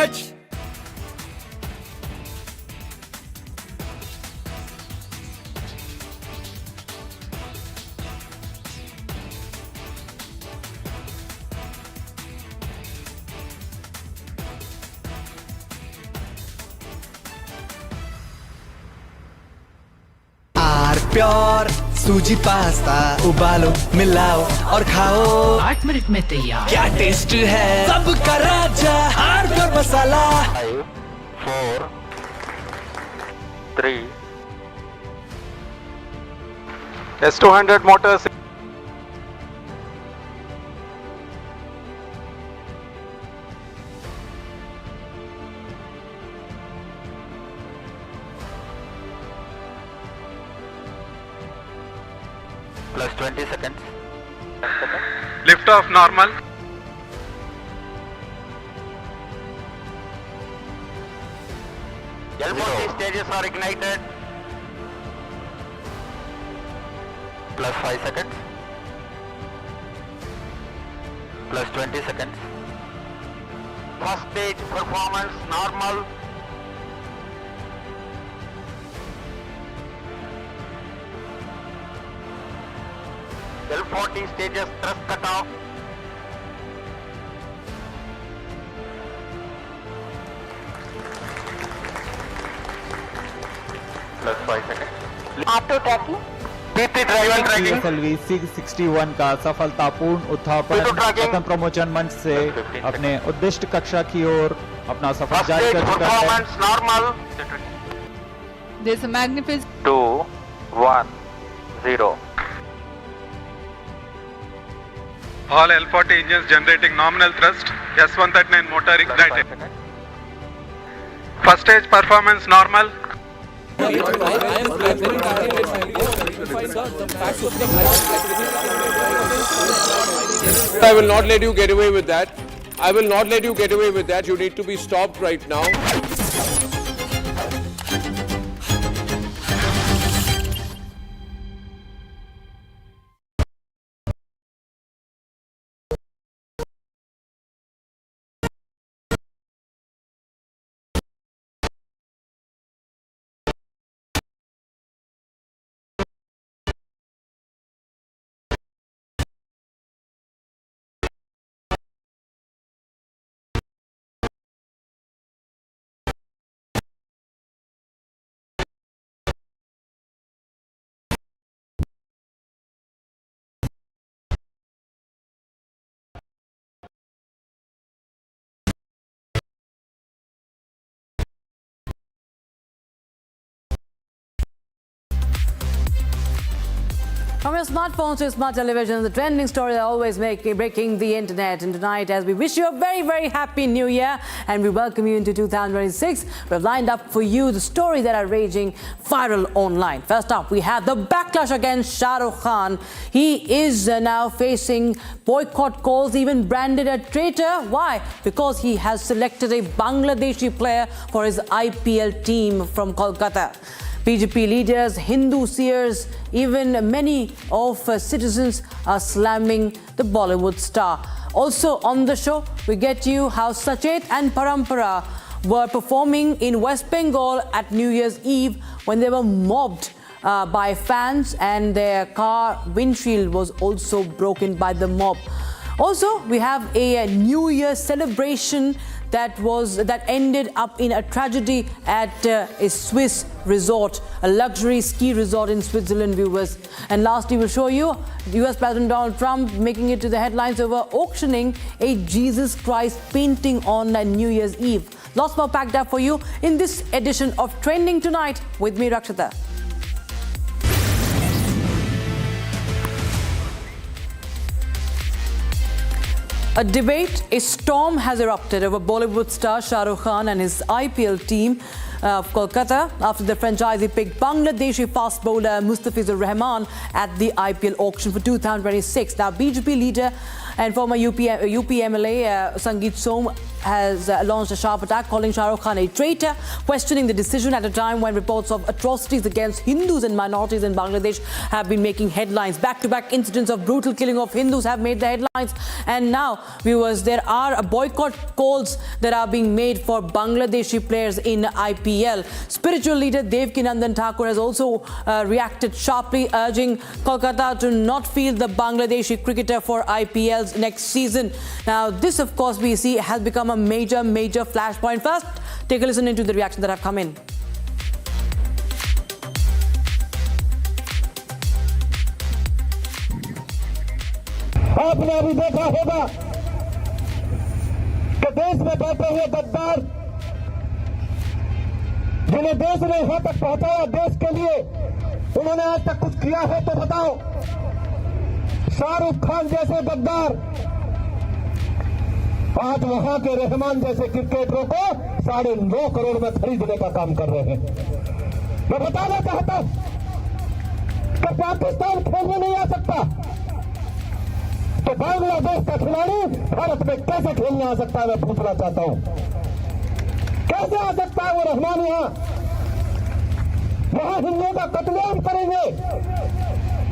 catch. Pure सूजी pasta उबालो मिलाओ और खाओ 8 मिनट में तैयार। क्या टेस्ट है सबका राजा hardware masala. 5, 4, 3. S200 motors. Plus 20 seconds. Lift off normal. L40 stages are ignited. Plus 5 seconds. Plus 20 seconds. First stage performance normal. L40 stages thrust cut off. Plus 5 seconds. Auto tracking. PT driver tracking. PSLV 661 का सफलतापूर्ण उत्थापन पतन प्रमोचन मंच से अपने उद्दिष्ट कक्षा की ओर अपना सफर First जारी stage कर चुका है। performance normal. There's a magnificent 2, 1, 0. All L40 engines generating nominal thrust. S139 motor ignited. First stage performance normal. I will not let you get away with that. I will not let you get away with that. You need to be stopped right now. From your smartphones to smart televisions, the trending stories are always breaking the internet. And tonight, as we wish you a very, very happy new year and we welcome you into 2026, we've lined up for you the stories that are raging viral online. First up, we have the backlash against Shah Rukh Khan. He is now facing boycott calls, even branded a traitor. Why? Because he has selected a Bangladeshi player for his IPL team from Kolkata. BJP leaders, Hindu seers, even many of citizens are slamming the Bollywood star. Also on the show, we get you how Sachet and Parampara were performing in West Bengal at New Year's Eve when they were mobbed by fans and their car windshield was also broken by the mob. Also, we have a New Year celebration that ended up in a tragedy at a Swiss resort, a luxury ski resort in Switzerland, viewers. And lastly, we'll show you US President Donald Trump making it to the headlines over auctioning a Jesus Christ painting on New Year's Eve. Lots more packed up for you in this edition of Trending Tonight with me, Rakshita. A debate, a storm has erupted over Bollywood star Shah Rukh Khan and his IPL team of Kolkata after the franchisee picked Bangladeshi fast bowler Mustafizur Rahman at the IPL auction for 2026. Now, BJP leader And former UP MLA Sangeet Som has launched a sharp attack, calling Shah Rukh Khan a traitor, questioning the decision at a time when reports of atrocities against Hindus and minorities in Bangladesh have been making headlines. Back-to-back incidents of brutal killing of Hindus have made the headlines. And now, viewers, there are boycott calls that are being made for Bangladeshi players in IPL. Spiritual leader Devkinandan Thakur has also reacted sharply, urging Kolkata to not field the Bangladeshi cricketer for IPL's next season. Now, this, of course, we see has become a major flashpoint. First, take a listen into the reactions that have come in. आपने अभी देखा होगा कि देश में बैठे हुए गद्दार जिन्हें देश ने यहां तक पहुंचाया देश के लिए उन्होंने आज तक कुछ किया है तो बताओ। शाहरुख खान जैसे गद्दार आज वहां के रहमान जैसे क्रिकेटरों को 9.5 करोड़ में खरीदने का काम कर रहे हैं। मैं बताना चाहता हूं कि पाकिस्तान खेलने नहीं आ सकता तो बांग्लादेश का खिलाड़ी भारत में कैसे खेलने आ सकता है, मैं पूछना चाहता हूं। कैसे आ सकता है वो रहमान वहां हिंदुओं का कत्लेआम करेंगे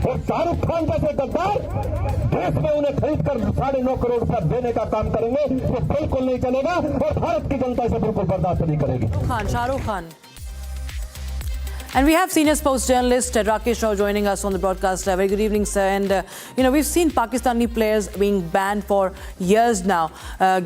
और शाहरुख खान जैसे गद्दार देश में उन्हें खरीद कर 9.5 करोड़ रुपया देने का काम करेंगे, वो बिल्कुल नहीं चलेगा और भारत की जनता इसे बिल्कुल बर्दाश्त नहीं करेगी। Shahrukh Khan. And we have senior sports journalist Rakesh Rao joining us on the broadcast. Very good evening, sir. And, we've seen Pakistani players being banned for years now,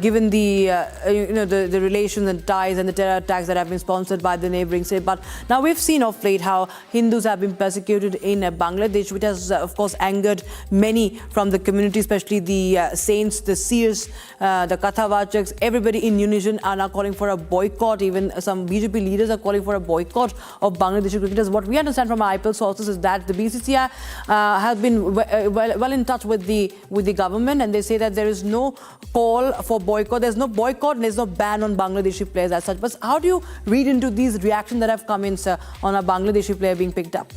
given the, the relations and ties and the terror attacks that have been sponsored by the neighboring state. But now we've seen of late how Hindus have been persecuted in Bangladesh, which has, of course, angered many from the community, especially the saints, the seers, the Kathavachaks. Everybody in unison are now calling for a boycott. Even some BJP leaders are calling for a boycott of Bangladesh cricketers. What we understand from our IPL sources is that the BCCI has been well in touch with the government, and they say that there is no call for boycott. There's no boycott and there's no ban on Bangladeshi players as such. But how do you read into these reactions that have come in, sir, on a Bangladeshi player being picked up?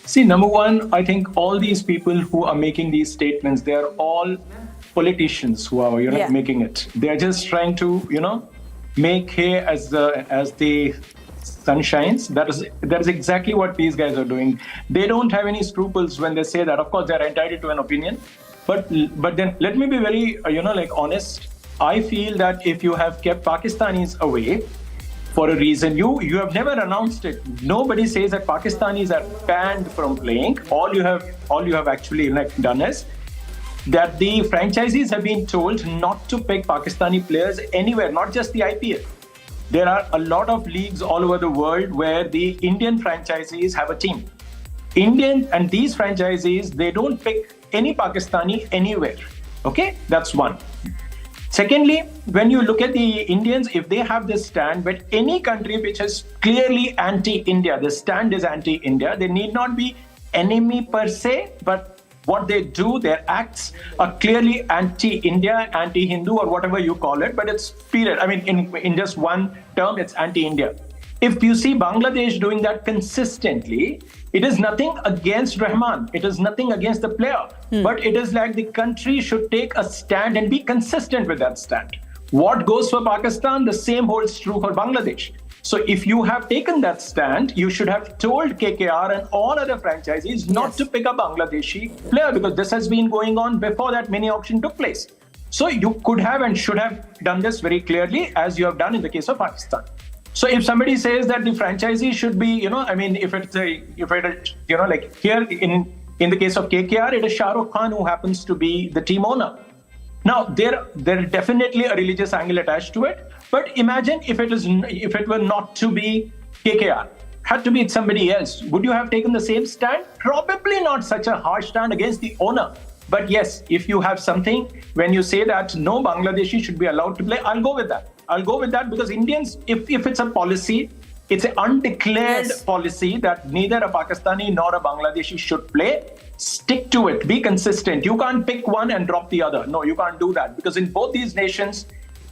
See, number one, I think all these people who are making these statements, they are all politicians who are, making it. They are just trying to, make hay as the sun shines. That is exactly what these guys are doing. They don't have any scruples when they say that. Of course, they're entitled to an opinion. But then let me be very, honest. I feel that if you have kept Pakistanis away for a reason, you have never announced it. Nobody says that Pakistanis are banned from playing. All you have actually done is that the franchisees have been told not to pick Pakistani players anywhere, not just the IPL. There are a lot of leagues all over the world where the Indian franchisees have a team. And these franchisees, they don't pick any Pakistani anywhere. Okay, that's one. Secondly, when you look at the Indians, if they have this stand, but any country which is clearly anti-India, the stand is anti-India, they need not be enemy per se, but what they do, their acts are clearly anti-India, anti-Hindu, or whatever you call it, but it's period. I mean, in just one term, it's anti-India. If you see Bangladesh doing that consistently, it is nothing against Rahman. It is nothing against the player. But it is like the country should take a stand and be consistent with that stand. What goes for Pakistan, the same holds true for Bangladesh. So if you have taken that stand, you should have told KKR and all other franchisees not to pick a Bangladeshi player, because this has been going on before that mini auction took place. So you could have and should have done this very clearly, as you have done in the case of Pakistan. So if somebody says that the franchisee should be, here in the case of KKR, it is Shah Rukh Khan who happens to be the team owner. Now, there is definitely a religious angle attached to it. But imagine if it were not to be KKR, had to be somebody else. Would you have taken the same stand? Probably not such a harsh stand against the owner. But yes, if you have something, when you say that no Bangladeshi should be allowed to play, I'll go with that. I'll go with that because Indians, if it's a policy, it's an undeclared policy that neither a Pakistani nor a Bangladeshi should play. Stick to it. Be consistent. You can't pick one and drop the other. No, you can't do that, because in both these nations,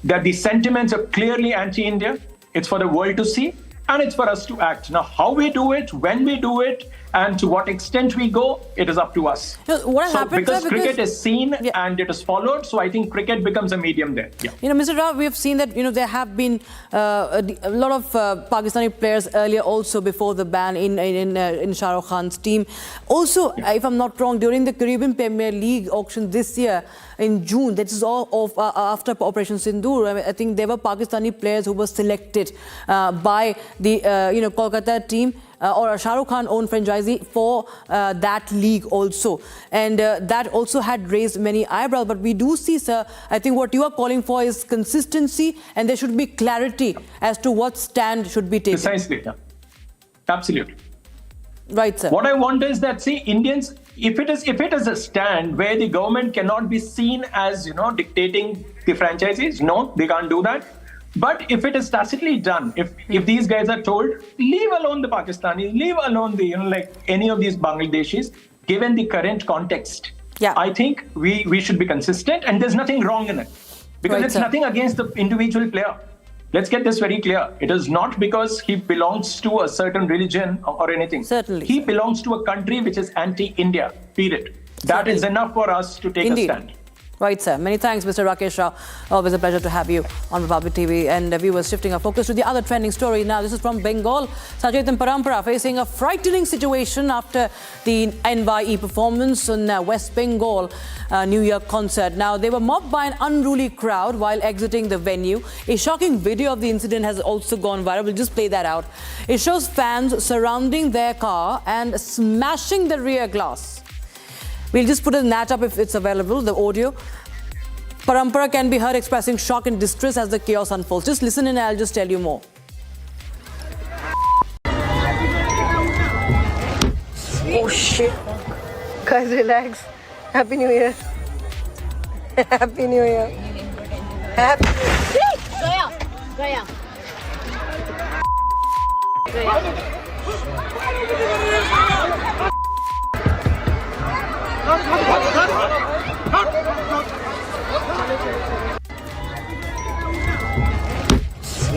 that the sentiments are clearly anti-India. It's for the world to see. and it's for us to act. Now, how we do it, when we do it, and to what extent we go, it is up to us. What has happened, because sir, cricket is seen and it is followed, so I think cricket becomes a medium there. Yeah. Mr. Rao, we have seen that there have been a lot of Pakistani players earlier, also before the ban in Shah Rukh Khan's team. Also, if I'm not wrong, during the Caribbean Premier League auction this year in June, that is all of after Operation Sindoor, I think there were Pakistani players who were selected by the Kolkata team. Or a Shah Rukh Khan owned franchisee for that league also. And that also had raised many eyebrows. But we do see, sir, I think what you are calling for is consistency, and there should be clarity as to what stand should be taken. Precisely, yeah. Absolutely. Right, sir. What I want is that, see, Indians, if it is a stand where the government cannot be seen as, dictating the franchisees, no, they can't do that. But if it is tacitly done, if these guys are told, leave alone the Pakistanis, leave alone the, like any of these Bangladeshis, given the current context, I think we should be consistent, and there's nothing wrong in it. Because it's nothing against the individual player. Let's get this very clear. It is not because he belongs to a certain religion or anything. Certainly. He belongs to a country which is anti-India, period. That is enough for us to take a stand. Right, sir. Many thanks, Mr. Rakesh Rao. Always a pleasure to have you on Republic TV. And viewers, shifting our focus to the other trending story now. This is from Bengal. Sachetan Parampara facing a frightening situation after the NYE performance in West Bengal New Year concert. Now, they were mobbed by an unruly crowd while exiting the venue. A shocking video of the incident has also gone viral. We'll just play that out. It shows fans surrounding their car and smashing the rear glass. We'll just put a nat up if it's available, the audio. Parampara can be heard expressing shock and distress as the chaos unfolds. Just listen in and I'll just tell you more. Oh shit. Guys, relax. Happy New Year. Happy New Year. Happy New Year. Gaya.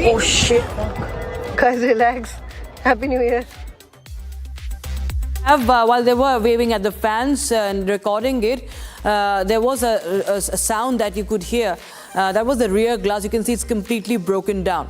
Oh shit. Guys, relax. Happy New Year. While they were waving at the fans and recording it, there was a sound that you could hear. That was the rear glass. You can see it's completely broken down.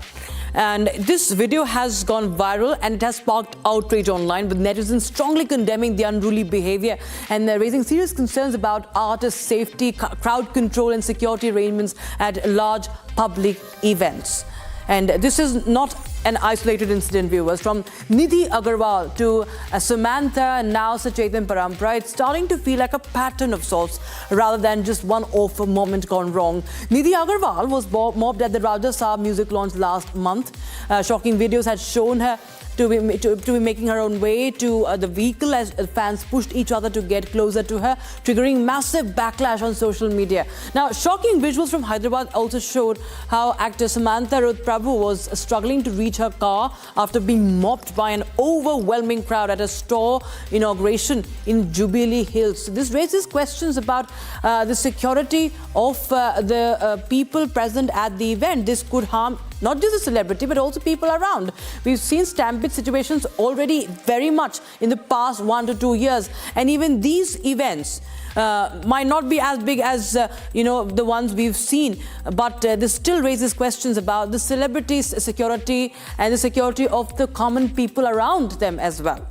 And this video has gone viral and it has sparked outrage online, with netizens strongly condemning the unruly behavior and raising serious concerns about artist safety, crowd control and security arrangements at large public events. And this is not an isolated incident, viewers. From Nidhi Agarwal to Samantha and now Sachetan Parampara, it's starting to feel like a pattern of sorts rather than just one-off moment gone wrong. Nidhi Agarwal was mobbed at the Raja Saab music launch last month. Shocking videos had shown her to be making her own way to the vehicle as fans pushed each other to get closer to her, triggering massive backlash on social media. Now, shocking visuals from Hyderabad also showed how actor Samantha Ruth Prabhu was struggling to reach her car after being mobbed by an overwhelming crowd at a store inauguration in Jubilee Hills. This raises questions about the security of the people present at the event. This could harm not just the celebrity, but also people around. We've seen stampede situations already very much in the past 1 to 2 years. And even these events might not be as big as, the ones we've seen. But this still raises questions about the celebrities' security and the security of the common people around them as well.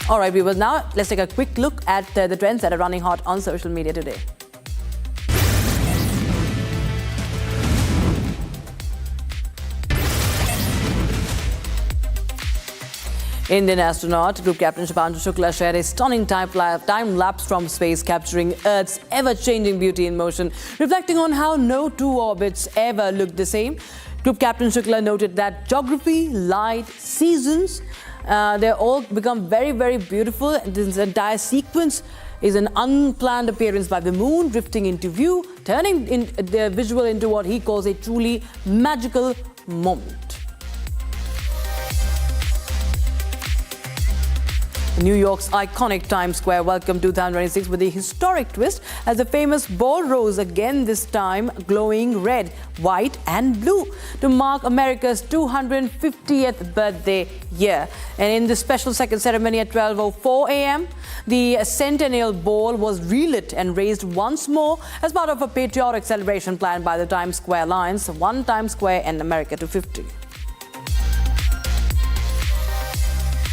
All right, viewers, now let's take a quick look at the trends that are running hot on social media today. Indian astronaut Group Captain Shubhanshu Shukla shared a stunning time lapse from space, capturing Earth's ever-changing beauty in motion, reflecting on how no two orbits ever look the same. Group Captain Shukla noted that geography, light, seasons, they all become very, very beautiful. This entire sequence is an unplanned appearance by the moon, drifting into view, turning the visual into what he calls a truly magical moment. New York's iconic Times Square welcomed 2026 with a historic twist as the famous ball rose again, this time glowing red, white and blue to mark America's 250th birthday year. And in the special second ceremony at 12:04 a.m., the Centennial Ball was relit and raised once more as part of a patriotic celebration planned by the Times Square Alliance, One Times Square and America 250.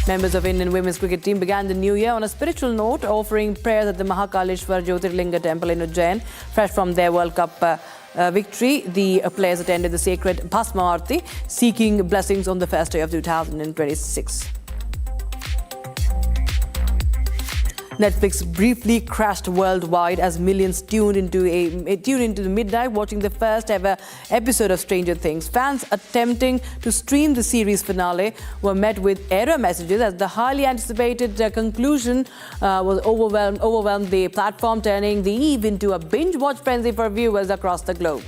Members of Indian women's cricket team began the new year on a spiritual note, offering prayers at the Mahakaleshwar Jyotirlinga temple in Ujjain. Fresh from their World Cup victory, the players attended the sacred Bhasma Aarti, seeking blessings on the first day of 2026. Netflix briefly crashed worldwide as millions tuned into the midnight watching the first ever episode of Stranger Things. Fans attempting to stream the series finale were met with error messages as the highly anticipated conclusion was overwhelmed the platform, turning the eve into a binge watch frenzy for viewers across the globe.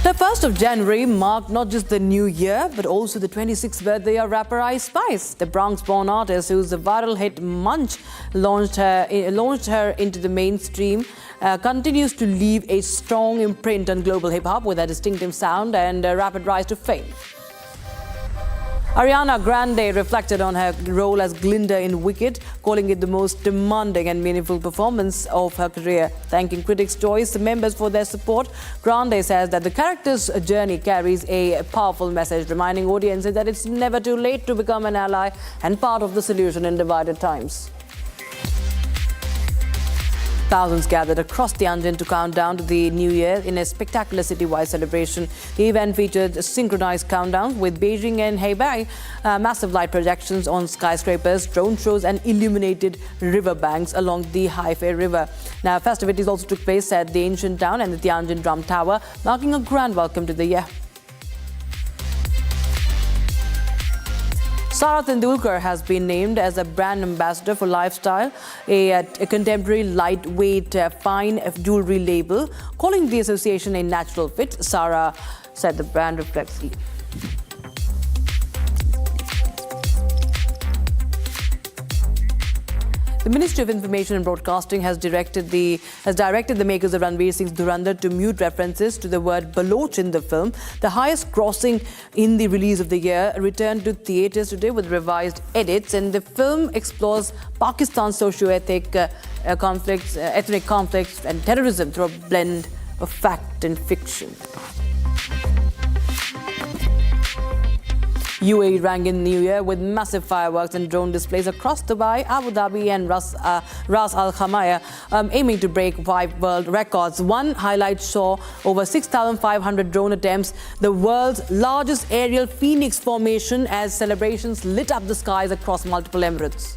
The 1st of January marked not just the new year, but also the 26th birthday of rapper Ice Spice. The Bronx-born artist, whose viral hit Munch launched her into the mainstream, continues to leave a strong imprint on global hip-hop with a distinctive sound and a rapid rise to fame. Ariana Grande reflected on her role as Glinda in Wicked, calling it the most demanding and meaningful performance of her career. Thanking Critics' Choice members for their support, Grande says that the character's journey carries a powerful message, reminding audiences that it's never too late to become an ally and part of the solution in divided times. Thousands gathered across the Tianjin to count down to the new year in a spectacular citywide celebration. The event featured synchronized countdowns with Beijing and Hebei, massive light projections on skyscrapers, drone shows and illuminated riverbanks along the Haifei River. Now, festivities also took place at the ancient town and the Tianjin Drum Tower, marking a grand welcome to the year. Sara Tendulkar has been named as a brand ambassador for Lifestyle, a contemporary lightweight fine jewelry label, calling the association a natural fit. Sara said the brand reflects The Ministry of Information and Broadcasting has directed the makers of Ranveer Singh's Dhurandhar to mute references to the word Baloch in the film. The highest grossing in the release of the year returned to theatres today with revised edits, and the film explores Pakistan's socio-ethnic ethnic conflicts and terrorism through a blend of fact and fiction. UAE rang in New Year with massive fireworks and drone displays across Dubai, Abu Dhabi and Ras Al Khaimah, aiming to break 5 world records. One highlight saw over 6,500 drone attempts, the world's largest aerial phoenix formation, as celebrations lit up the skies across multiple emirates.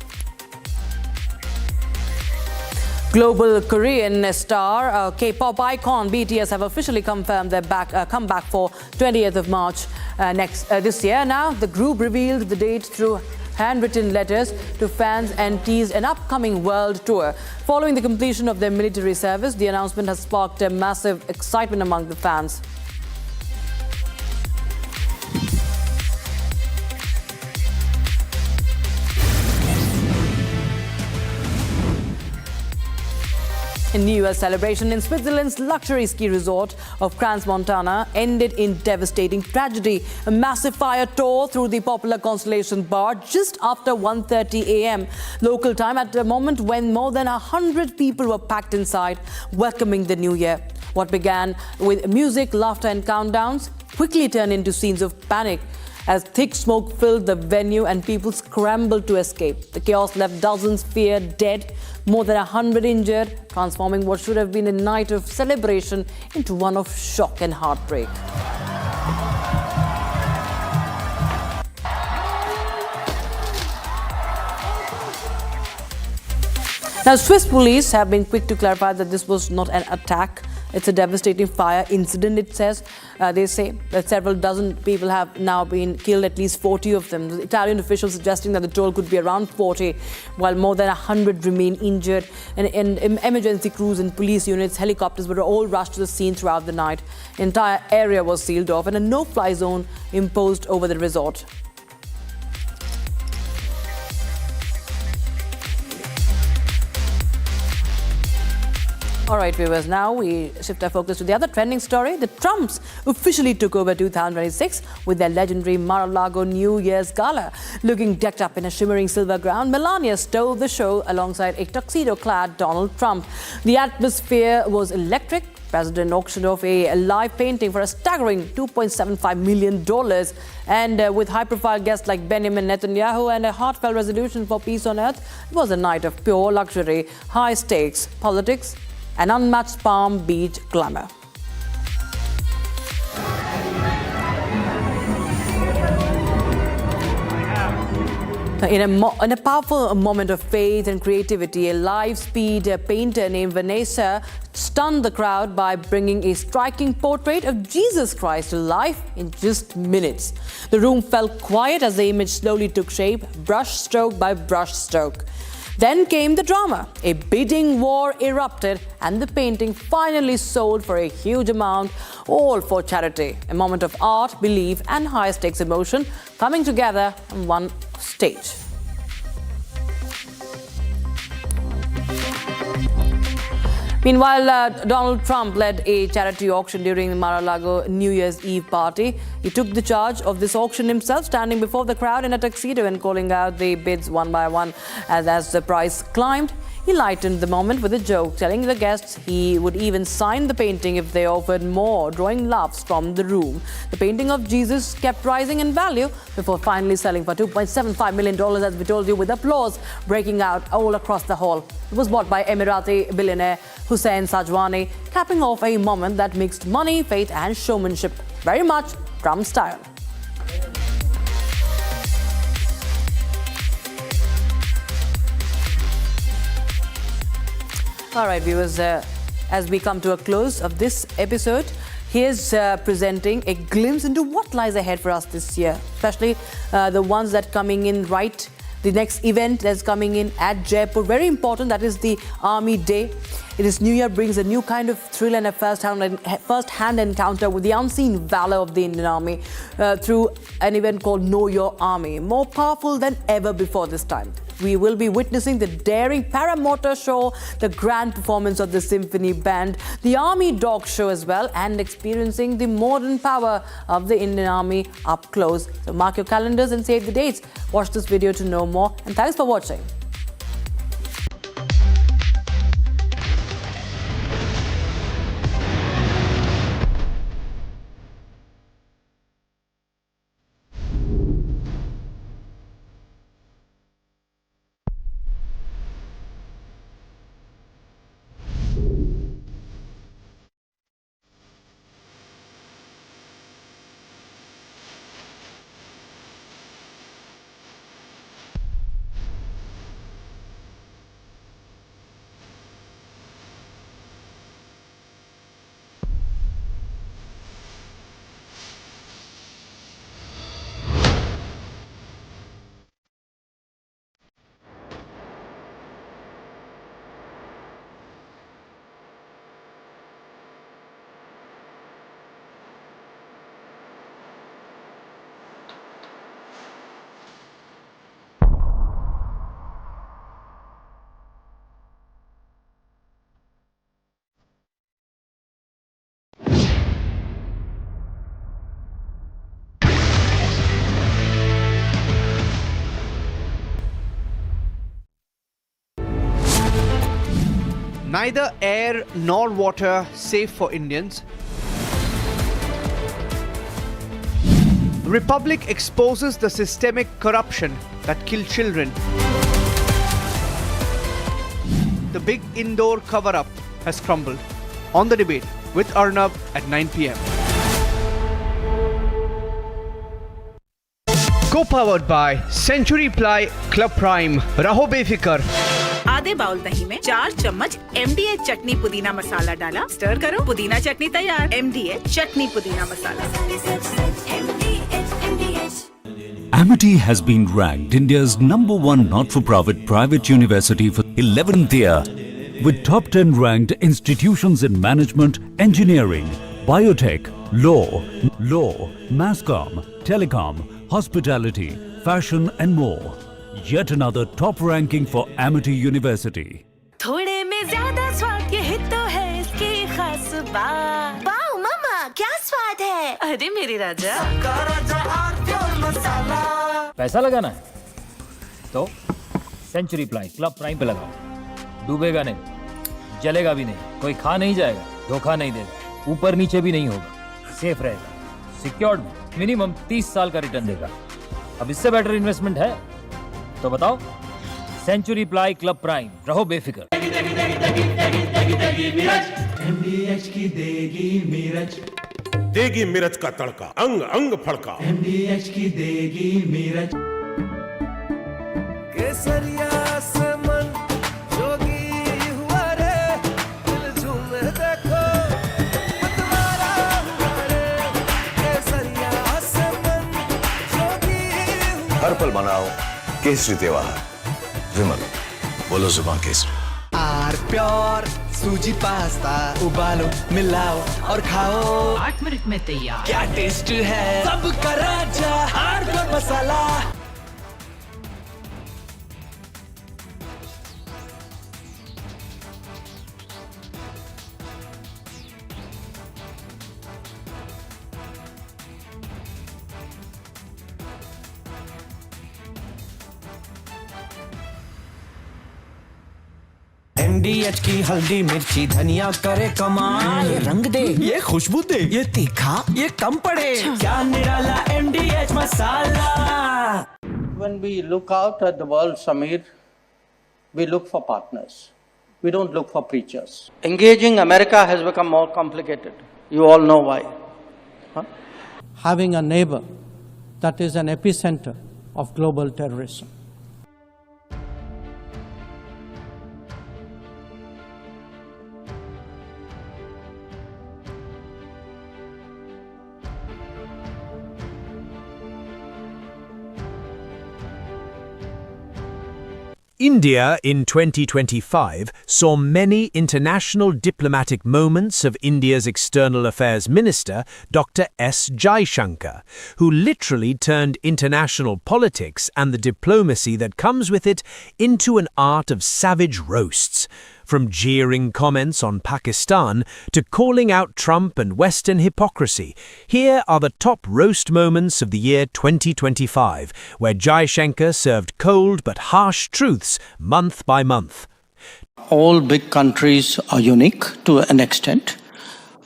Global Korean star K-pop icon BTS have officially confirmed their comeback for 20th of March this year. Now, the group revealed the date through handwritten letters to fans and teased an upcoming world tour. Following the completion of their military service, the announcement has sparked a massive excitement among the fans. A New Year celebration in Switzerland's luxury ski resort of Crans-Montana ended in devastating tragedy. A massive fire tore through the popular Constellation Bar just after 1:30 a.m. local time, at a moment when more than 100 people were packed inside, welcoming the new year. What began with music, laughter and countdowns quickly turned into scenes of panic as thick smoke filled the venue and people scrambled to escape. The chaos left dozens feared dead, more than 100 injured, transforming what should have been a night of celebration into one of shock and heartbreak. Now, Swiss police have been quick to clarify that this was not an attack. It's a devastating fire incident, it says. They say that several dozen people have now been killed, at least 40 of them. The Italian officials suggesting that the toll could be around 40, while more than 100 remain injured. And emergency crews and police units, helicopters were all rushed to the scene throughout the night. The entire area was sealed off and a no-fly zone imposed over the resort. All right, viewers, now we shift our focus to the other trending story. The Trumps officially took over 2026 with their legendary Mar-a-Lago New Year's Gala. Looking decked up in a shimmering silver gown, Melania stole the show alongside a tuxedo-clad Donald Trump. The atmosphere was electric. President auctioned off a live painting for a staggering $2.75 million. And with high-profile guests like Benjamin Netanyahu and a heartfelt resolution for peace on earth, it was a night of pure luxury, high stakes, politics, and unmatched Palm Beach glamour. In a powerful moment of faith and creativity, a live-speed painter named Vanessa stunned the crowd by bringing a striking portrait of Jesus Christ to life in just minutes. The room fell quiet as the image slowly took shape, brush stroke by brush stroke. Then came the drama. A bidding war erupted and the painting finally sold for a huge amount, all for charity. A moment of art, belief and high-stakes emotion coming together on one stage. Meanwhile, Donald Trump led a charity auction during the Mar-a-Lago New Year's Eve party. He took the charge of this auction himself, standing before the crowd in a tuxedo and calling out the bids one by one. As the price climbed, he lightened the moment with a joke, telling the guests he would even sign the painting if they offered more, drawing laughs from the room. The painting of Jesus kept rising in value before finally selling for $2.75 million, as we told you, with applause breaking out all across the hall. It was bought by Emirati billionaire Hussein Sajwani, capping off a moment that mixed money, faith and showmanship, very much Trump style. All right, viewers, as we come to a close of this episode, here's presenting a glimpse into what lies ahead for us this year, especially the ones that coming in right. The next event that's coming in at Jaipur, very important, that is the Army Day. It is New Year brings a new kind of thrill and a first-hand encounter with the unseen valor of the Indian Army through an event called Know Your Army, more powerful than ever before this time. We will be witnessing the daring paramotor show, the grand performance of the symphony band, the Army Dog Show as well, and experiencing the modern power of the Indian Army up close. So mark your calendars and save the dates. Watch this video to know more, and thanks for watching. Neither air nor water safe for Indians. Republic exposes the systemic corruption that killed children. The big indoor cover-up has crumbled. On the Debate with Arnab at 9 p.m. Co-powered by Century Ply Club Prime. Raho befikar. आधे bowl दही में 4 चम्मच MDH चटनी पुदीना मसाला डाला, stir करो, पुदीना चटनी तैयार। MDH चटनी पुदीना मसाला। Amity has been ranked India's #1 not-for-profit private university for 11th year, with top 10 ranked institutions in management, engineering, biotech, law, mass comm, telecom, hospitality, fashion and more. Yet another top ranking for Amity University. थोड़े में ज़्यादा स्वाद ये हित तो है वाह वाह मामा क्या स्वाद है। अरे मेरे राजा। पैसा लगाना है तो सेंचुरी प्लाई क्लब प्राइम पे लगाओ। डूबेगा नहीं, जलेगा भी नहीं, कोई खा नहीं जाएगा, धोखा नहीं देगा, ऊपर नीचे भी नहीं होगा, सेफ रहेगा, सिक्योर्ड मिनिमम 30 साल का रिटर्न देगा। अब इससे बेटर इन्वेस्टमेंट है तो बताओ। सेंचुरी प्लाई क्लब प्राइम, रहो बेफिक्र। MDH की देगी मिर्च, देगी मिर्च का तड़का, अंग अंग फड़का। MDH की देगी मिर्च। केसरिया से मन जोगी हुआ रे, दिल झूमे देखो मतवारा हुआ रे। केसरिया से मन जोगी हुआ। हर पल मनाओ केसरी त्योहार। विमल, बोलो जुबान केसरी। आर प्योर सूजी पास्ता, उबालो मिलाओ और खाओ, 8 मिनट में तैयार। क्या टेस्ट है सबका राजा हार्डकोर मसाला। MDH की हल्दी मिर्ची धनिया करे कमाल। ये रंग दे, ये खुशबू दे, ये तीखा, ये कम पड़े, क्या निराला MDH masala. When we look out at the world, Sameer, we look for partners. We don't look for preachers. Engaging America has become more complicated. You all know why. Having a neighbor that is an epicenter of global terrorism. India in 2025 saw many international diplomatic moments of India's External Affairs Minister, Dr. S. Jaishankar, who literally turned international politics and the diplomacy that comes with it into an art of savage roasts. From jeering comments on Pakistan to calling out Trump and Western hypocrisy, here are the top roast moments of the year 2025, where Jaishankar served cold but harsh truths month by month. All big countries are unique to an extent,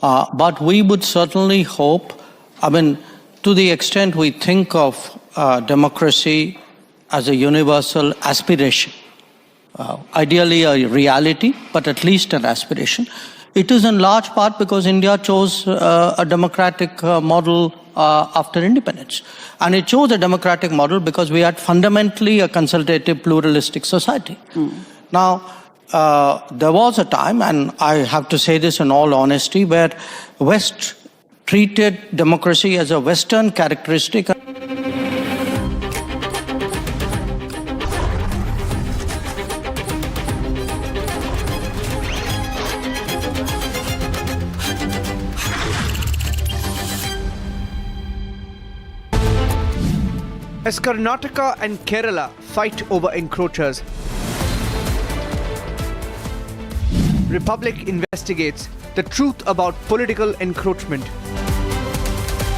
but we would certainly hope, to the extent we think of democracy as a universal aspiration, ideally a reality, but at least an aspiration. It is in large part because India chose a democratic model after independence. And it chose a democratic model because we had fundamentally a consultative, pluralistic society. Now, there was a time, and I have to say this in all honesty, where West treated democracy as a Western characteristic. As Karnataka and Kerala fight over encroachers, Republic investigates the truth about political encroachment